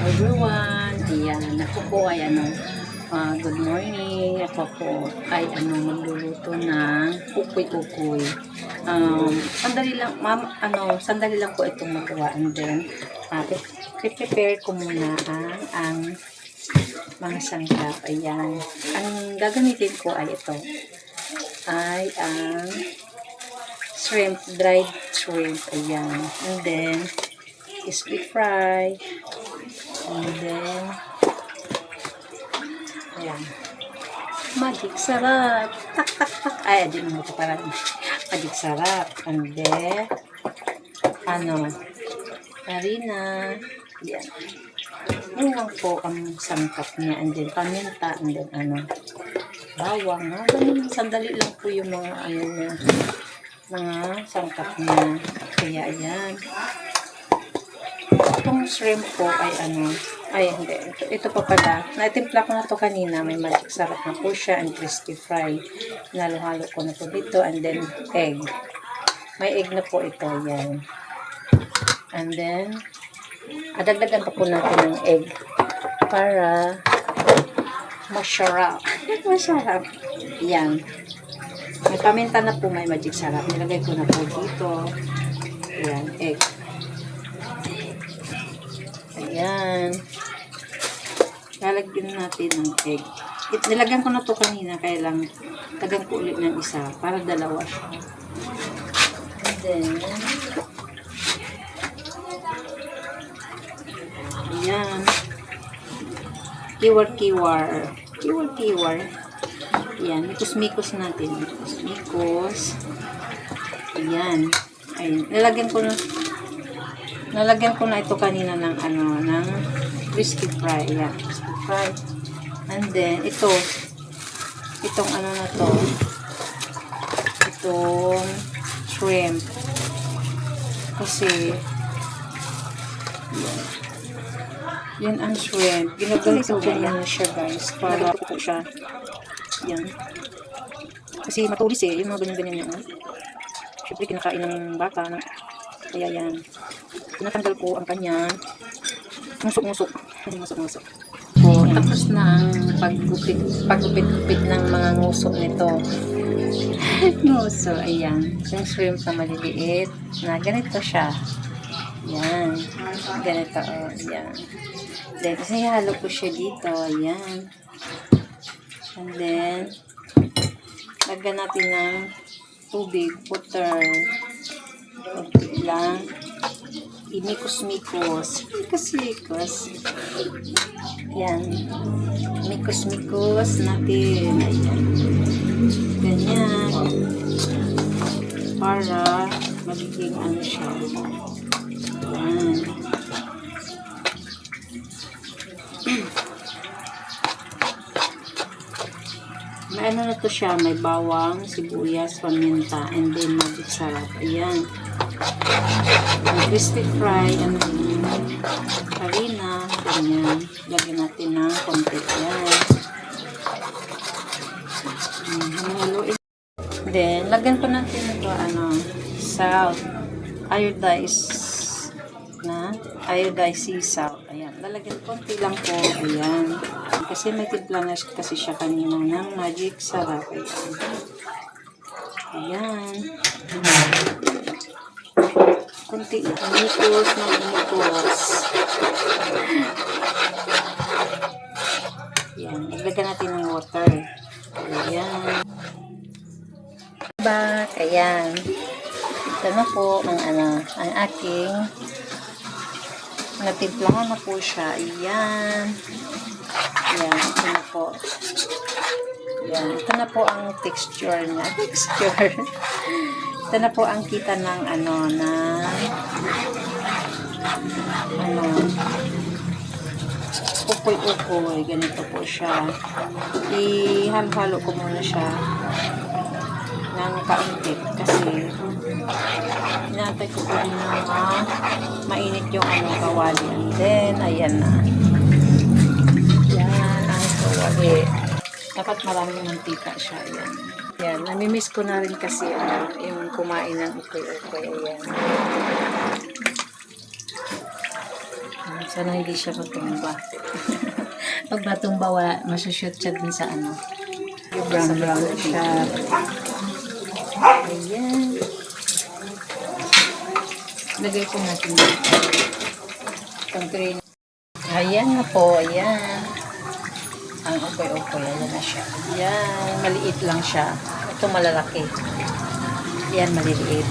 everyone. Ayan, ako po ay good morning. Ako po ay magluluto ng ukoy-ukoy. Sandali lang, ma'am, sandali lang po itong magawa. And then, prepare ko muna ang mga sangkap. Ayan. Ang gagamitin ko ay ito. Ay ang shrimp, dried shrimp. Ayan. And then, crispy fry. And then, ayan. Magic sarap. Tak, tak, tak. Ay, di mo ito parang magic sarap. And then, harina. Ayan. Yan lang po ang sangkap niya. And then, paminta. And then, bawang. Ganun, sandali lang po yung mga, mga sangkap niya. Kaya, ayan. Itong shrimp po ay hindi. Ito pa pala. Naitimpla ko na to kanina. May magic sarap na po siya and crispy fry. Nalo-halo ko na po dito. And then, egg. May egg na po ito. Yan. And then, adagdagan pa po natin ng egg para masarap. Masarap. Yan. May paminta na po, may magic sarap. Nilagay ko na po dito. Yan, egg. Ayan. Lalagyan natin ng egg. Nilagyan ko na to kanina, kaya lang tagang ko ulit ng isa para dalawa siya. And then, ayan. Kiwar-kiwar. Kiwar-kiwar. Ayan. Mikos-mikos natin. Mikos-mikos. Ayan. Ayan. Nalagyan ko na ito kanina ng ng crispy fry. Ayan. Crispy fry. And then, itong na to. Itong shrimp. Kasi, yan ang shrimp. Ginaganito ko na siya, guys. Para po siya. Yan. Kasi matulis yung mga ganyan-ganyan yan. Siyempre, kinakain ng baka. Kaya yan. Tinatanggal ko ang kanya. Musok-musok. Musok-musok. Tapos na ang paggupit ng mga ngusok nito. Nguso, ayan. Yung shrimp na maliliit. Na ganito siya. Yan. Ganito, yan. Then, kasi halo ko siya dito. Ayan. And then, lagyan natin ng tubig, water. Kunti lang. Imikos-mikos. Mikos-mikos. Yan. Mikos-mikos natin. Ayan. Ganyan. Para magiging siya. Yan. May na to siya. May bawang, sibuyas, paminta, and then magic sarap. Ayan. Crispy fry, and then harina. Ganyan. Lagyan natin ng konti. Ayan. Haluin. Then, lagyan po natin ito, salt. Iodized sea salt. Ayan. Lalagyan konti lang po. Ayan. Kasi may timpla na kasi siya kanina ng magic sarap. Ayan. Kunti umikos ng umikos. Ayan. Ilagyan natin ng water. Ayan. Back. Ayan. Ito na po ang aking natimplahan na po siya. Ayan. Ayan. Ito na po. Ayan. Ito na po ang texture niya. Texture. Ito na po ang kita ng ukoy-ukoy. Ganito po siya. Ihalo-halo ko muna siya ng kaunti kasi inaantay ko po rin na mainit yung kawali. And then, ayan na. Yan ang kawali. Dapat maraming mantika siya. Ayan. Yan. Namimiss ko na rin kasi yung kumain ng ukoy-ukoy. Ayan. Sana hindi siya matumba. Pag matumba, masushoot siya dun sa ano. Brown na siya. Ayan. Lagay ko natin dito. Itong tray. Ayan na po. Ayan. Ang ukoy-ukoy. Ayan na siya. Ayan. Maliit lang siya. Ito malalaki. Ayan, maliliit.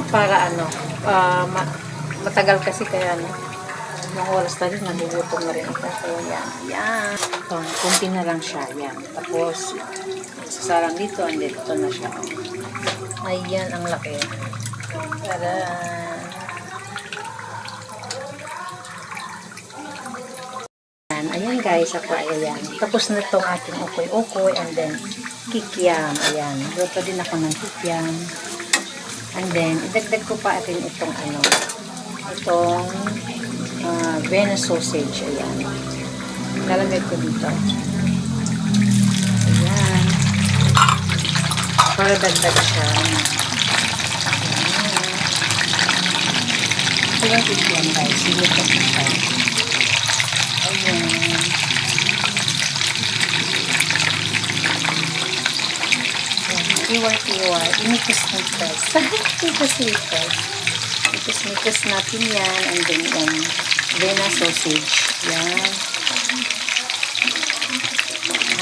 Para ano, matagal kasi kaya ano, mga oras na rin, nagugutom na rin ako. So, yan. Yan. Ito, kunti na lang siya. Yan. Tapos, sasarang dito, and then ito na siya. Ayan, ang laki. Tara. Ayan guys, ako ay ayan. Tapos na itong ating ukoy-ukoy, and then kikiam. Ayan. Luto din ako ng kikiam. And then, idagdag ko pa atin itong ano, itong Vienna sausage. Ayan. Lalagay ko dito. Ayan. Para dagdag siya. Ito yung kikiam guys. Siluto ko siya. Ayan. Iwar-iwar. Inikis-nikis. Inikis-nikis. Inikis-nikis natin yan. And then, Vienna sausage. Yan.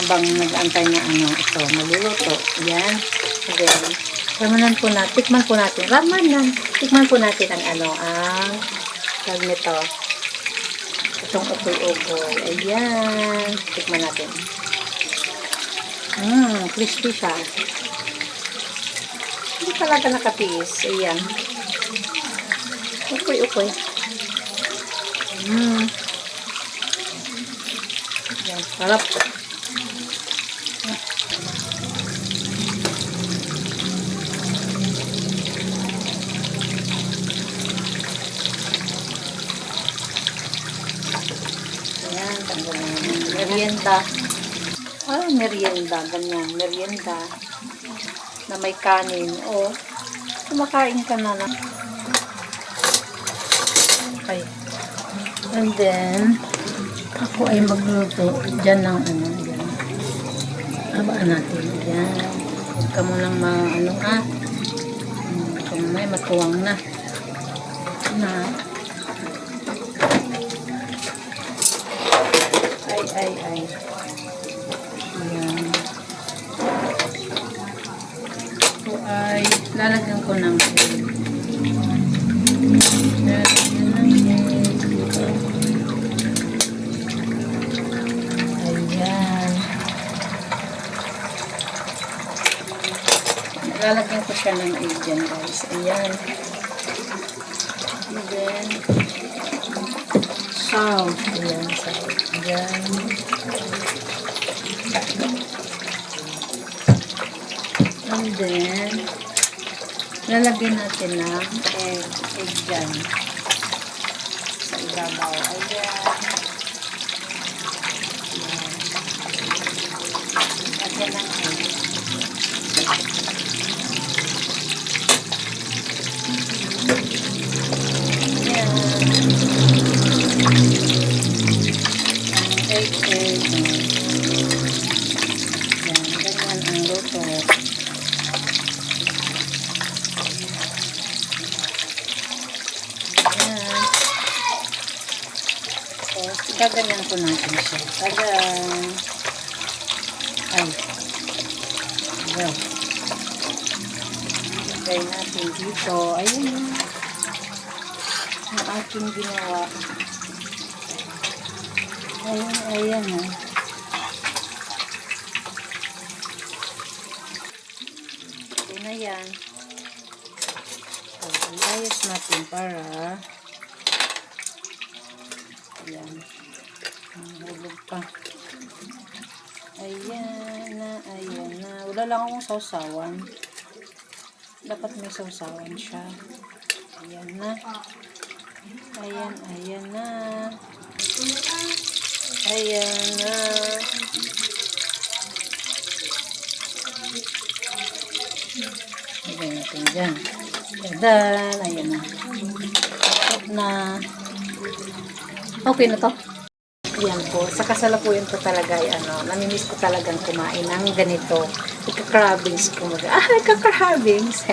Habang nag-antay na ano, ito, maluluto. Yan. And then, tikman po natin ang ano, ang tawag nito. Itong ukoy-ukoy. Ayan. Tikman natin. Crispy siya. Hindi talaga nakatiis. Ayan. Ukoy-ukoy. Ayan. Sarap. Ayan. Merienda. Merienda. Ganyan. Merienda. Na may kanin. O, kumakain ka na lang. Okay. And then, ako ay magluto dyan ng ano. Dyan. Habaan natin. Dyan. Huwag ka mo lang kung may matuwang na. Ay. Ayan. Ito ay lalagyan ko ng ayan. Lalagyan ko siya ng egg dyan guys. Ayan. And then salt. Ayan, salt. Ayan. And then, lalagyan natin ng egg dyan sa ibabaw. Ayan. Lagyan ng egg. Ayan. Egg. Ayan, ganyan ang luto. Gaganyan ko natin siya. Tagaan. Ay. Well. Lagay natin dito. Ayun. Ang aking ginawa. Ayan. Okay na yan. So, iayos natin para ayan. Hulog pa. Ayan na. Wala lang akong sausawan. Dapat may sausawan siya. Ayan na. Ayan na. Ayan na. Ayan natin dyan. Dadan. Ayan na. Tapos na. Okay na to. Yan po. Sa kasalukuyan po talaga ay namimiss ko talagang kumain ng ganito. Ika-cravings ko. Ika-cravings.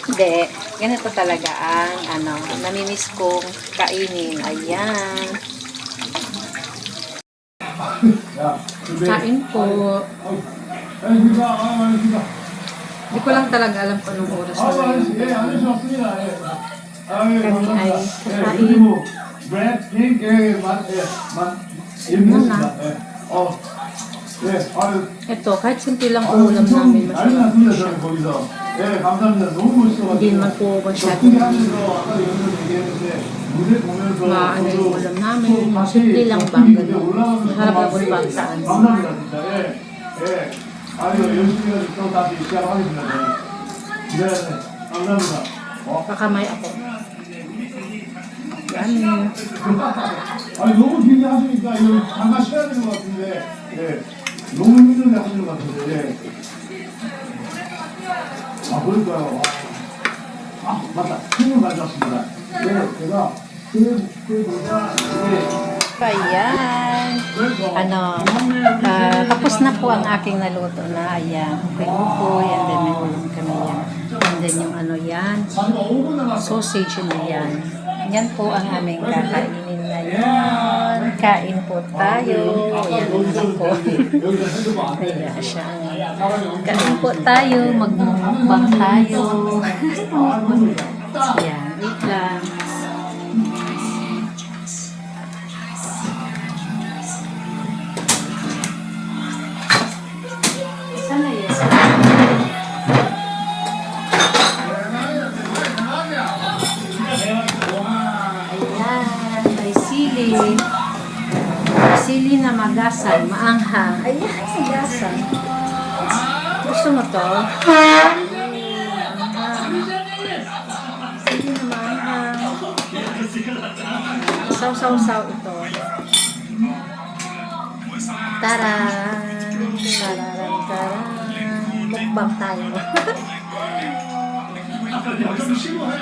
Hindi. Ganito talaga ang namimiss kong kainin. Ayan. Kain po. Hindi ko lang talaga alam kung anong oras na yun. Kami ay kakain. Ito, kahit simple lang ang ulam namin, masarap siya. Hindi naman po masyadong maano yung ulam namin. Simple lang ba? Masarap na po pagsaan. Kakamay ako. Yan. 아니 너무 길게 하시니까 이거 잠깐 쉬어야 되는 것 같은데 너무 힘들게 하시는 것 같은데 그럴까요? 맞다 힘을 가져왔습니다. 제가 Ayan. Tapos na po ang aking naluto na. Ayan. Ukoy. And then may ulam kami yan. And then yung yan. Sausage na yan. Yan po ang aming kakainin ngayon. Kain po tayo. Ayan po. Ayan siya. Kain po tayo. Magmumukbang tayo. Ayan. Wait lang. Sana yun. Sili na magasan, maanghang. Ayan, magasan. Gusto mo to? Sili na maanghang. Saw-saw-saw ito. Taran! Tararan-taran! Mukbang tayo.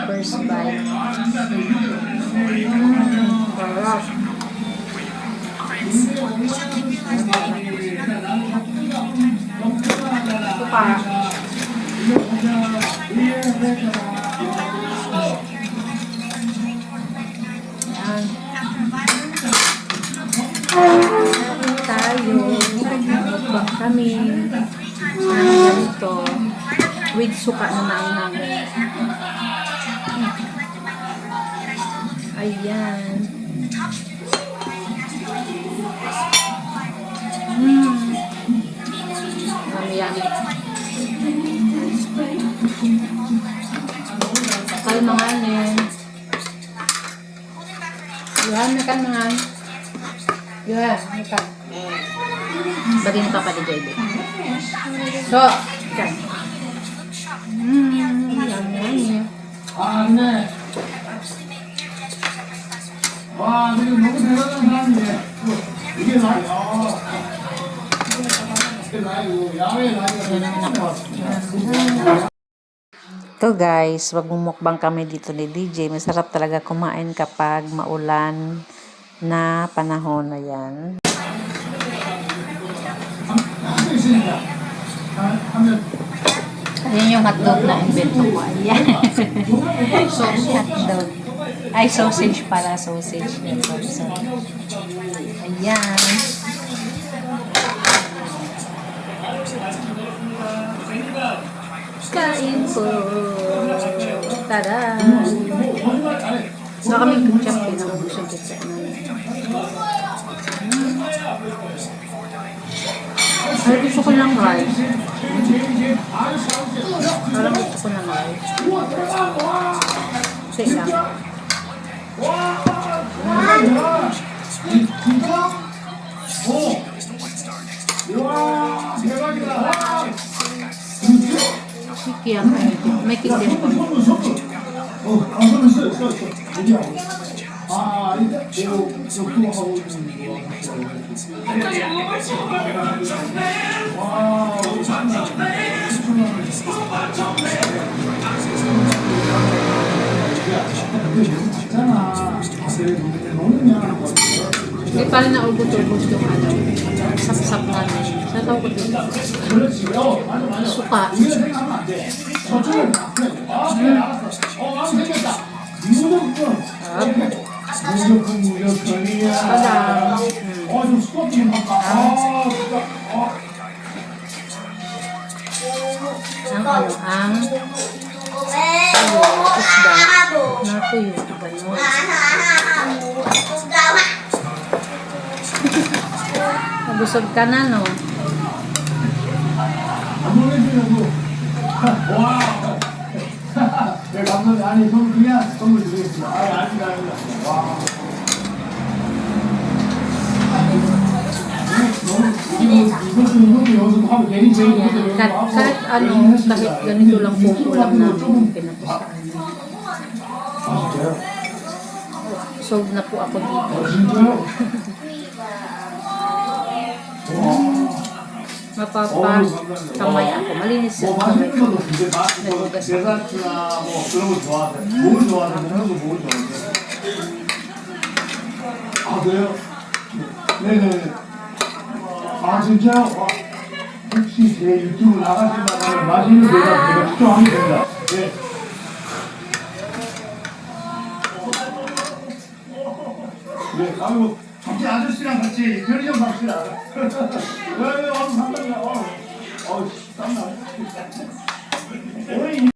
First bite. Sarap. Ito pa. Yan. Kain tayo. Mukbang kami. Ganito. With suka na maanghang. Ayan. Yummy. Kaya mga Yuhan, makan mga. Yuhan, makan. Bagay pa di JB. So, makan. Yummy. 와, 이거 너무 대단한 사람이네. 이게 나야. Ito guys, magmumukbang kami dito ni DJ. Masarap talaga kumain kapag maulan na panahon na yan. Ayan yung hotdog na invento ko. Ayan. Hotdog. Ay, sausage pala. Sausage. Ayan. Kain po. Tada! So kami ketchup pinang-busog sa ay, gusto ko ng rice. Parang gusto ko ng rice. Sige lang. Kaya may kitin po. pa rin na ubot-ubot yung ano, sap-sap namin. Sa tawag ko dito. 그렇지. 맞아, 맞아. Suka. 이거 생각하면 안 돼. 저쪽에 그래, 알았어. 마음 생겼다. 무조건. 무조건 무조건이야. Tada. 좀 스톱 좀 할까? 진짜. Ang ano, ang isda na tuyo. Ganon. Nabusog ka na, no? 안 보내주려고. 와. 네, 감사합니다. 아니, 선물 드리겠습니다. 아직 아닙니다. 와. 이것도 여기서 하고 괜히 제일 Yan. Kahit ano, kahit ganito lang po ulam namin pinapustahan. 아, 진짜요? Sold na po ako dito. 진짜요? 와. Mapapakamay ako. Malinis 뭐 yung kamay 맛있는 ko. 것도 근데 뭐 데자트나 뭐 그런 거 좋아하세요? 뭘 좋아하세요? 그런 거 뭘 좋아하세요? 아 그래요? 네네네. 아 진짜요? 와. 혹시 제 유튜브 나가신다면 맛있는 데자트 제가 추천하면 됩니다. 네. 네, 아이고 정치 아저씨랑 같이 편의점 갑시다. 네, 감사합니다. 땀나. 오늘